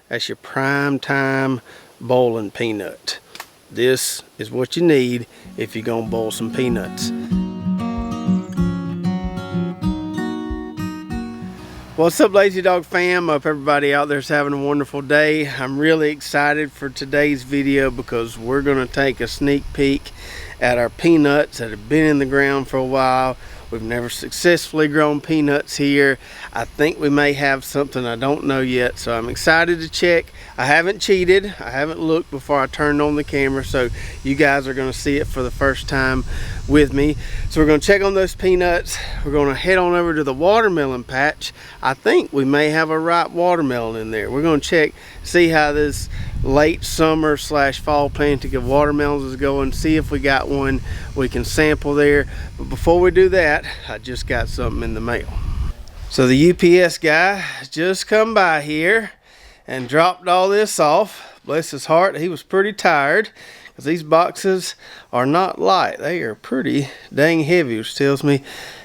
That's your prime time boiling peanut. This is what you need if you're gonna boil some peanuts. What's up, Lazy Dog fam? Hope everybody out there is having a wonderful day. I'm really excited for today's video because we're gonna take a sneak peek at our peanuts that have been in the ground for a while. We've never successfully grown peanuts here. I think we may have something, I don't know yet, so I'm excited to check. I haven't cheated, I haven't looked before I turned on the camera, so you guys are gonna see it for the first time with me. So we're gonna check on those peanuts. We're gonna head on over to the watermelon patch. I think we may have a ripe watermelon in there. We're gonna check, see how this late summer slash fall planting of watermelons is going, see if we got one we can sample there. But before we do that, I just got something in the mail. So the UPS guy just come by here and dropped all this off. Bless his heart, he was pretty tired because these boxes are not light. They are pretty dang heavy, which tells me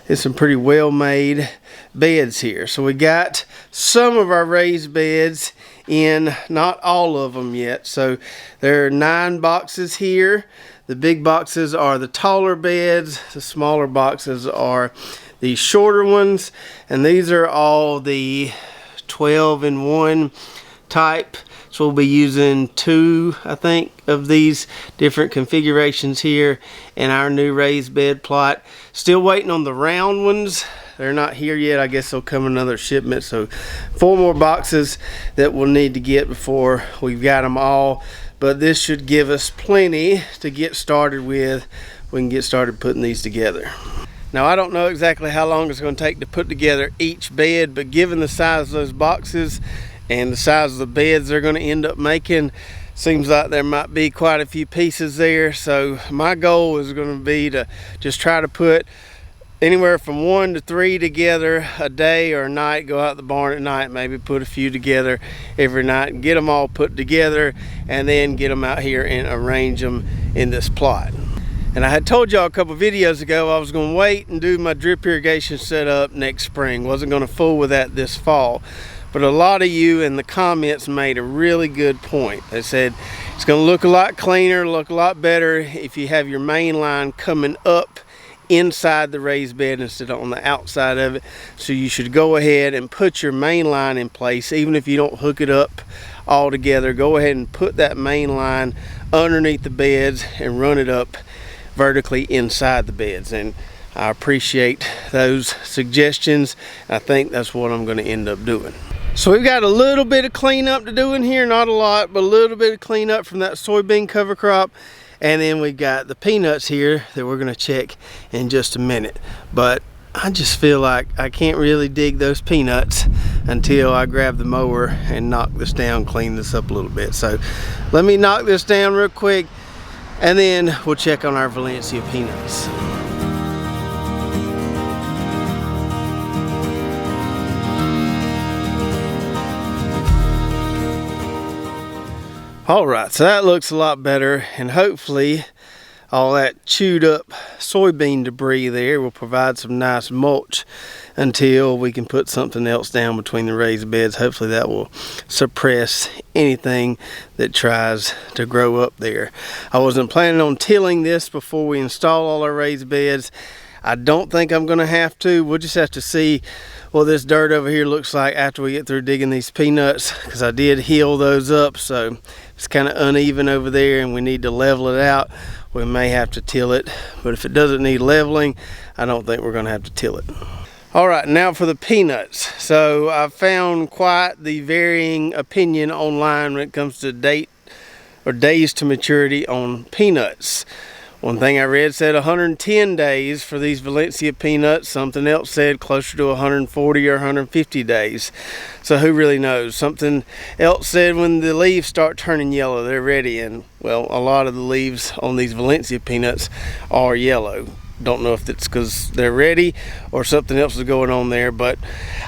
it's some pretty well made beds here. So we got some of our raised beds in, not all of them yet. So there are 9 boxes here. The big boxes are the taller beds, the smaller boxes are the shorter ones, and these are all the 12-in-1 type. So we'll be using 2, I think, of these different configurations here in our new raised bed plot. Still waiting on the round ones. They're not here yet. I guess they'll come another shipment. So 4 more boxes that we'll need to get before we've got them all. But this should give us plenty to get started with. We can get started putting these together. Now, I don't know exactly how long it's going to take to put together each bed, but given the size of those boxes and the size of the beds they're going to end up making, seems like there might be quite a few pieces there. So my goal is going to be to just try to put anywhere from 1 to 3 together a day or a night. Go out the barn at night, maybe put a few together every night and get them all put together, and then get them out here and arrange them in this plot. And I had told y'all a couple videos ago I was going to wait and do my drip irrigation setup next spring. Wasn't going to fool with that this fall. But a lot of you in the comments made a really good point. They said it's going to look a lot cleaner, look a lot better if you have your main line coming up inside the raised bed instead of on the outside of it. So you should go ahead and put your main line in place. Even if you don't hook it up all together, go ahead and put that main line underneath the beds and run it up vertically inside the beds. And I appreciate those suggestions. I think that's what I'm going to end up doing. So we've got a little bit of cleanup to do in here, not a lot, but a little bit of cleanup from that soybean cover crop. And then we got the peanuts here that we're gonna check in just a minute. But I just feel like I can't really dig those peanuts until I grab the mower and knock this down, clean this up a little bit. So let me knock this down real quick, and then we'll check on our Valencia peanuts. All right, so that looks a lot better, and hopefully all that chewed up soybean debris there will provide some nice mulch until we can put something else down between the raised beds. Hopefully that will suppress anything that tries to grow up there. I wasn't planning on tilling this before we install all our raised beds. I don't think I'm gonna have to. We'll just have to see what this dirt over here looks like after we get through digging these peanuts, because I did heal those up, so it's kind of uneven over there and we need to level it out. We may have to till it, but if it doesn't need leveling, I don't think we're gonna have to till it. All right, now for the peanuts. So I've found quite the varying opinion online when it comes to date or days to maturity on peanuts. One thing I read said 110 days for these Valencia peanuts. Something else said closer to 140 or 150 days. So who really knows? Something else said when the leaves start turning yellow, they're ready. And well, a lot of the leaves on these Valencia peanuts are yellow. don't know if it's because they're ready or something else is going on there, but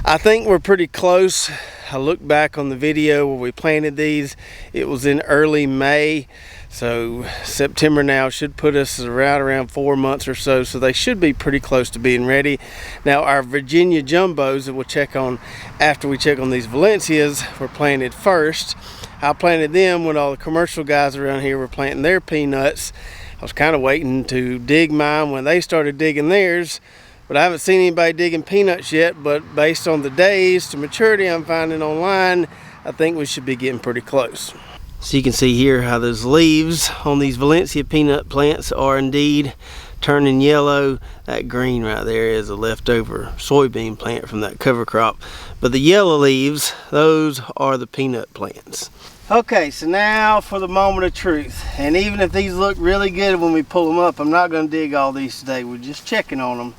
I think we're pretty close. I looked back on the video where we planted these. It was in early May, so September now should put us around 4 months or so, so they should be pretty close to being ready. Now our Virginia jumbos that we'll check on after we check on these Valencias were planted first. I planted them when all the commercial guys around here were planting their peanuts. I was kind of waiting to dig mine when they started digging theirs, but I haven't seen anybody digging peanuts yet. But based on the days to maturity I'm finding online, I think we should be getting pretty close. So you can see here how those leaves on these Valencia peanut plants are indeed turning yellow. That green right there is a leftover soybean plant from that cover crop, but the yellow leaves, those are the peanut plants. Okay, so now for the moment of truth. And even if these look really good when we pull them up, I'm not going to dig all these today. We're just checking on them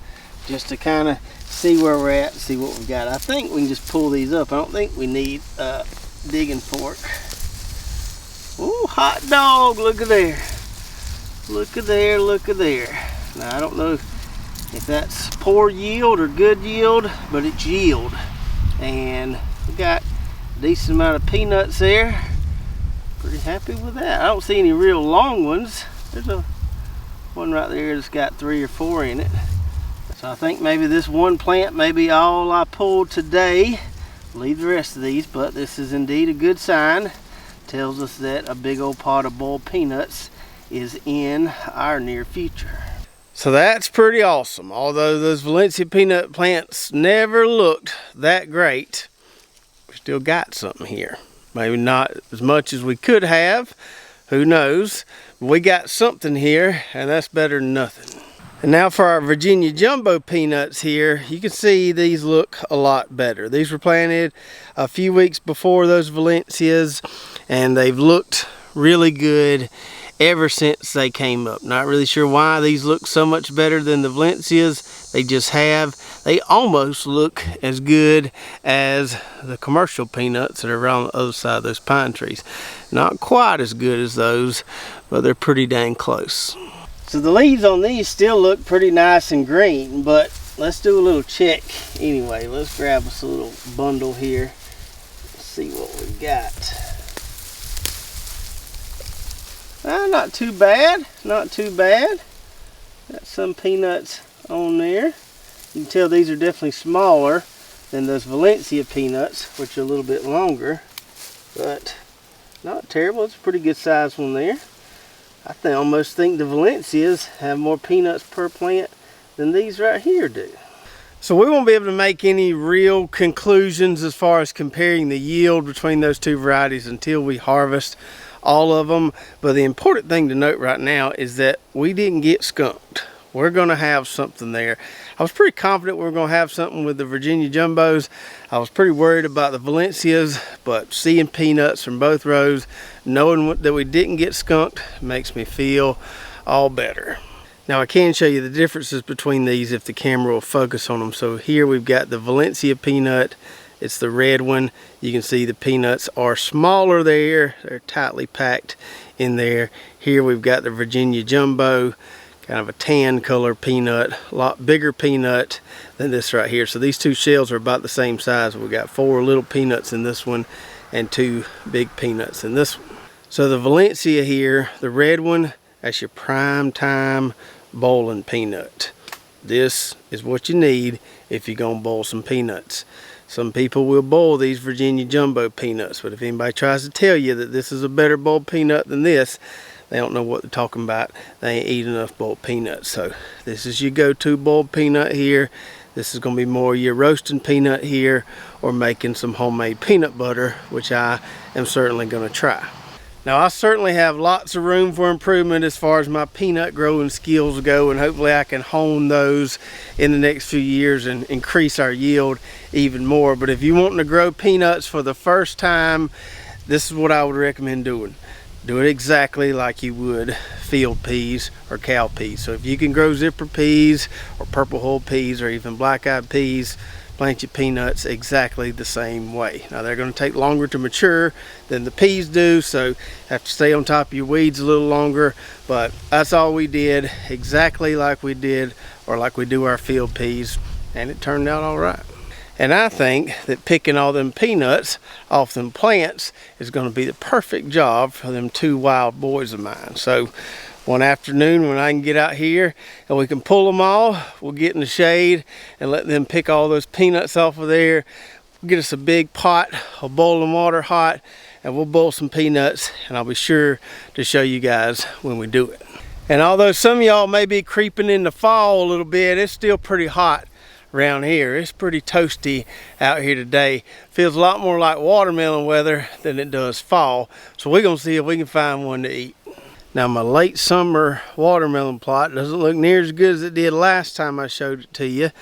just to kind of see where we're at and see what we got. I think we can just pull these up. I don't think we need a digging fork. Ooh, hot dog, look at there. Look at there, look at there. Now I don't know if that's poor yield or good yield, but it's yield. And we got a decent amount of peanuts there. Pretty happy with that. I don't see any real long ones. There's a one right there that's got 3 or 4 in it. So I think maybe this one plant may be all I pulled today. Leave the rest of these, but this is indeed a good sign. Tells us that a big old pot of boiled peanuts is in our near future. So that's pretty awesome. Although those Valencia peanut plants never looked that great, we still got something here. Maybe not as much as we could have, who knows. We got something here, and that's better than nothing. And now for our Virginia jumbo peanuts here, you can see these look a lot better. These were planted a few weeks before those Valencias, and they've looked really good ever since they came up. Not really sure why these look so much better than the Valencias. They just have. They almost look as good as the commercial peanuts that are around the other side of those pine trees. Not quite as good as those, but they're pretty dang close. So the leaves on these still look pretty nice and green, but let's do a little check anyway. Let's grab us a little bundle here. Let's see what we got. Not too bad, not too bad. Got some peanuts on there. You can tell these are definitely smaller than those Valencia peanuts, which are a little bit longer, but not terrible. It's a pretty good size one there. I almost think the Valencias have more peanuts per plant than these right here do. So we won't be able to make any real conclusions as far as comparing the yield between those two varieties until we harvest all of them. But the important thing to note right now is that we didn't get skunked. We're going to have something there. I was pretty confident we were going to have something with the Virginia jumbos. I was pretty worried about the Valencias, but seeing peanuts from both rows, knowing that we didn't get skunked, makes me feel all better. Now I can show you the differences between these if the camera will focus on them. So here we've got the Valencia peanut. It's the red one. You can see the peanuts are smaller there. They're tightly packed in there. Here we've got the Virginia jumbo, kind of a tan color peanut, a lot bigger peanut than this right here. So these two shells are about the same size. We've got 4 little peanuts in this one and 2 big peanuts in this one. So the Valencia here, the red one, that's your prime time boiling peanut. This is what you need if you're gonna boil some peanuts. Some people will boil these Virginia jumbo peanuts, but if anybody tries to tell you that this is a better boiled peanut than this, they don't know what they're talking about. They ain't eat enough boiled peanuts. So this is your go-to boiled peanut here. This is going to be more your roasting peanut here, or making some homemade peanut butter, which I am certainly going to try. Now I certainly have lots of room for improvement as far as my peanut growing skills go, and hopefully I can hone those in the next few years and increase our yield even more. But if you want to grow peanuts for the first time, this is what I would recommend doing. Do it exactly like you would field peas or cow peas. So if you can grow zipper peas or purple hull peas or even black-eyed peas, plant your peanuts exactly the same way. Now they're going to take longer to mature than the peas do, so have to stay on top of your weeds a little longer, but that's all we did, exactly like we did or like we do our field peas, and it turned out all right. And I think that picking all them peanuts off them plants is going to be the perfect job for them two wild boys of mine. So one afternoon when I can get out here and we can pull them all, we'll get in the shade and let them pick all those peanuts off of there. We'll get us a big pot, a boiling water hot, and we'll boil some peanuts, and I'll be sure to show you guys when we do it. And although some of y'all may be creeping into fall a little bit, it's still pretty hot around here. It's pretty toasty out here today. Feels a lot more like watermelon weather than it does fall. So we're gonna see if we can find one to eat. Now my late summer watermelon plot doesn't look near as good as it did last time I showed it to you.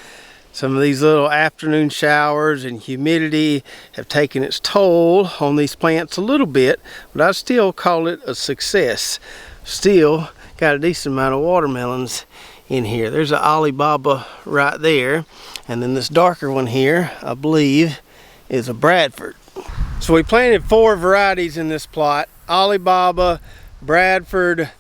Some of these little afternoon showers and humidity have taken its toll on these plants a little bit, but I still call it a success. Still got a decent amount of watermelons in here. There's an Alibaba right there, and then this darker one here I believe is a Bradford. So we planted 4 varieties in this plot: Alibaba, Bradford,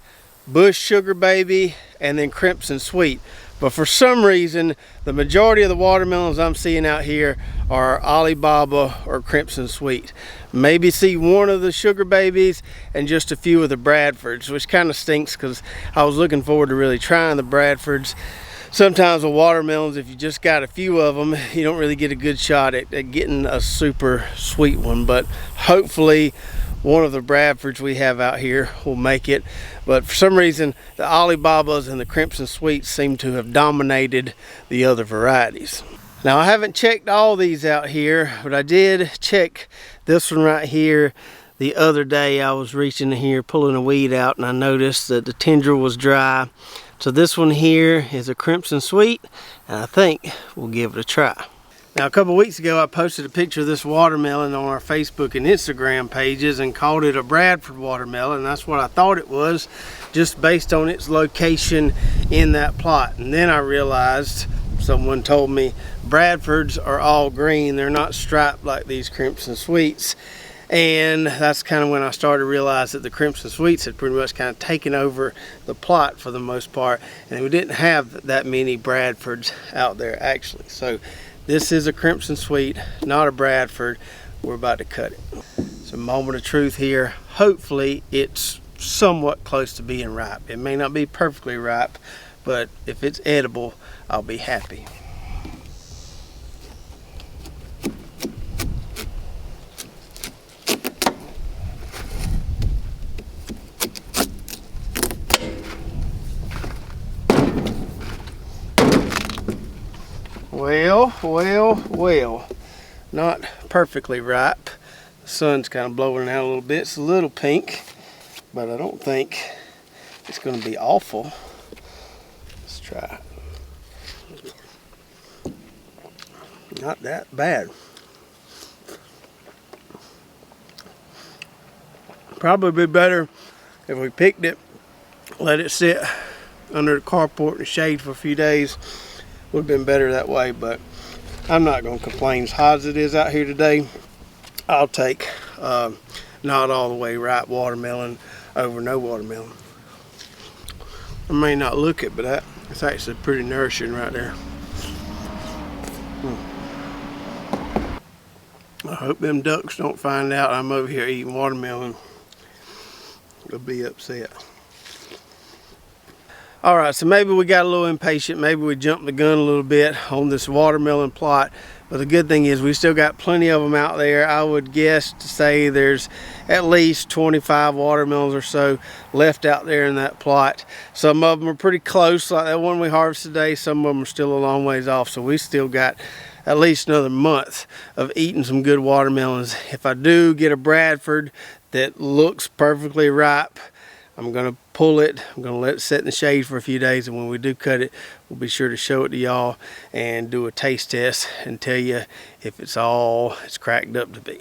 Bush Sugar Baby, and then Crimson Sweet. But for some reason the majority of the watermelons I'm seeing out here are Alibaba or Crimson Sweet. Maybe see one of the Sugar Babies and just a few of the Bradfords, which kind of stinks because I was looking forward to really trying the Bradfords. Sometimes with watermelons, if you just got a few of them, you don't really get a good shot at getting a super sweet one, but hopefully one of the Bradfords we have out here will make it. But for some reason the Alibabas and the Crimson Sweets seem to have dominated the other varieties. Now I haven't checked all these out here, but I did check this one right here the other day. I was reaching in here pulling a weed out, and I noticed that the tendril was dry. So this one here is a Crimson Sweet, and I think we'll give it a try. Now a couple weeks ago I posted a picture of this watermelon on our Facebook and Instagram pages and called it a Bradford watermelon, and that's what I thought it was, just based on its location in that plot. And then I realized, someone told me, Bradfords are all green, they're not striped like these Crimson Sweets. And that's kind of when I started to realize that the Crimson Sweets had pretty much kind of taken over the plot for the most part, and we didn't have that many Bradfords out there actually. So this is a Crimson Sweet, not a Bradford. We're about to cut it. It's a moment of truth here. Hopefully it's somewhat close to being ripe. It may not be perfectly ripe, but if it's edible, I'll be happy. Well, not perfectly ripe. The sun's kind of blowing out a little bit. It's a little pink, but I don't think it's going to be awful. Let's try it. Not that bad. Probably be better if we picked it, let it sit under the carport in the shade for a few days. Would have been better that way, but I'm not going to complain. As hot as it is out here today, I'll take not all the way ripe watermelon over no watermelon. I may not look it, but it's actually pretty nourishing right there. I hope them ducks don't find out I'm over here eating watermelon. They'll be upset. Alright, so maybe we got a little impatient, maybe we jumped the gun a little bit on this watermelon plot, but the good thing is we still got plenty of them out there. I would guess to say there's at least 25 watermelons or so left out there in that plot. Some of them are pretty close, like that one we harvested today. Some of them are still a long ways off, so we still got at least another month of eating some good watermelons. If I do get a Bradford that looks perfectly ripe, I'm going to pull it, I'm going to let it sit in the shade for a few days, and when we do cut it, we'll be sure to show it to y'all and do a taste test and tell you if it's all it's cracked up to be.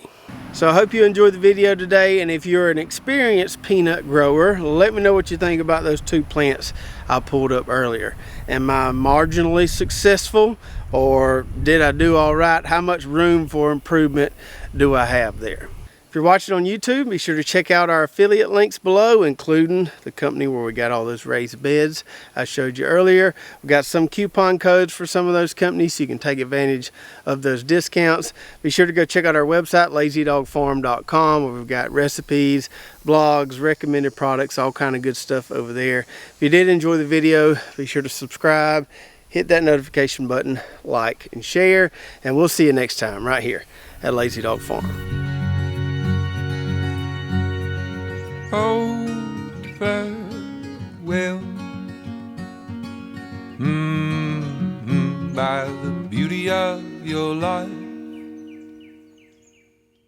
So I hope you enjoyed the video today, and if you're an experienced peanut grower, let me know what you think about those 2 plants I pulled up earlier. Am I marginally successful, or did I do all right? How much room for improvement do I have there? If you're watching on YouTube, be sure to check out our affiliate links below, including the company where we got all those raised beds I showed you earlier. We've got some coupon codes for some of those companies so you can take advantage of those discounts. Be sure to go check out our website, lazydogfarm.com, where we've got recipes, blogs, recommended products, all kind of good stuff over there. If you did enjoy the video, be sure to subscribe, hit that notification button, like and share, and we'll see you next time right here at Lazy Dog Farm. Oh, farewell, by the beauty of your life.